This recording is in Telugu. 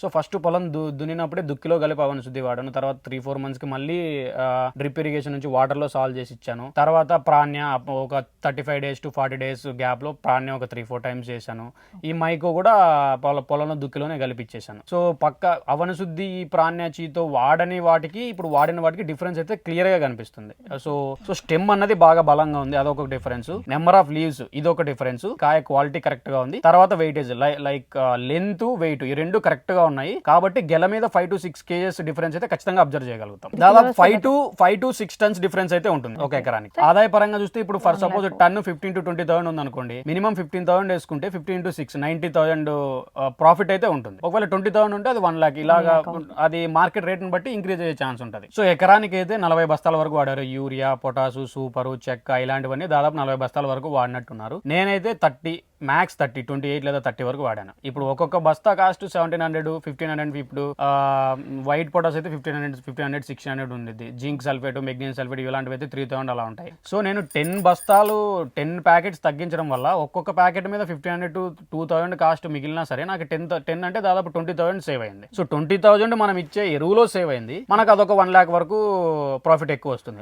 సో ఫస్ట్ పొలం దున్నినప్పుడే దుక్కిలో కలిపి అవన శుద్ధి వాడాను. తర్వాత 3-4 months కి మళ్ళీ డ్రిప్ ఇరిగేషన్ నుంచి వాటర్లో సాల్వ్ చేసి ఇచ్చాను. తర్వాత ప్రాణ్య ఒక 35 days to 40 days గ్యాప్లో ప్రాణ్య ఒక 3-4 times చేశాను. ఈ మైకో కూడా పొలంలో దుక్కిలోనే కలిపిచ్చేసాను. సో పక్క అవన శుద్ధి ఈ ప్రాణ్యాచితో వాడని వాటికి ఇప్పుడు వాడిన వాటికి డిఫరెన్స్ అయితే క్లియర్గా కనిపిస్తుంది. సో స్టెమ్ అన్నది బాగా బలంగా ఉంది, అదొక డిఫరెన్స్. నెంబర్ ఆఫ్ లీవ్స్ ఇదొక డిఫరెన్స్. కాయ క్వాలిటీ కరెక్ట్ గా ఉంది. తర్వాత వెయిటేజ్ లైక్ లెంత్ వెయిట్ ఈ రెండు కరెక్ట్ గా ఉన్నాయి కాబట్టి గెల మీద 5 to 6 kgs డిఫరెన్స్ అయితే ఖచ్చితంగా అబ్జర్వ్ చేయగలుగుతాం. దాదాపు 5 to 6 tons డిఫరెన్స్ అయితే ఉంటుంది ఒక ఎకరానికి. ఆదాయ పరంగా చూస్తే ఇప్పుడు ఫర్ సపోజ్ టన్ 15 to 20,000 ఉంది అనుకోండి, మినిమం 15,000 వేసుకుంటే 15 to 6 90,000 ప్రాఫిట్ అయితే ఉంటుంది. ఒకవేళ 20,000 ఉంటే అది 1 lakh ఇలాగా అది మార్కెట్ రేట్ ని బట్టి ఇంక్రీజ్ అయ్యే ఛాన్స్ ఉంటుంది. సో ఎకరానికి అయితే 40 బస్తాల వరకు వాడారు. యూరియా, పొటాసు, సూపరు, చెక్క ఇలాంటివన్నీ దాదాపు 40 బస్తాల వరకు వాడినట్టున్నారు. నేనైతే 30 మ్యాక్స్ 30 28 లేదా 30 వరకు వాడాను. ఇప్పుడు ఒక్కొక్క బస్తా కాస్ట్ 1700 1500. ఇప్పుడు వైట్ పొటాస్ అయితే 1500 1600 ఉంది. జింక్ సల్ఫేట్, మెగ్నీషియం సల్ఫేట్ ఇలాంటివి అయితే 3000 అలా ఉంటాయి. సో నేను 10 బస్తాలు 10 ప్యాకెట్స్ తగ్గించడం వల్ల ఒక్కొక్క ప్యాకెట్ మీద 1500 to 2000 కాస్ట్ మిగిలినా సరే నాకు 10 అంటే దాదాపు 20,000 సేవ్ అయింది. సో 20,000 మనం ఇచ్చే ఎరువులో సేవ్ అయింది, మనకు అదొక 1 lakh వరకు ప్రాఫిట్ ఎక్కువ వస్తుంది.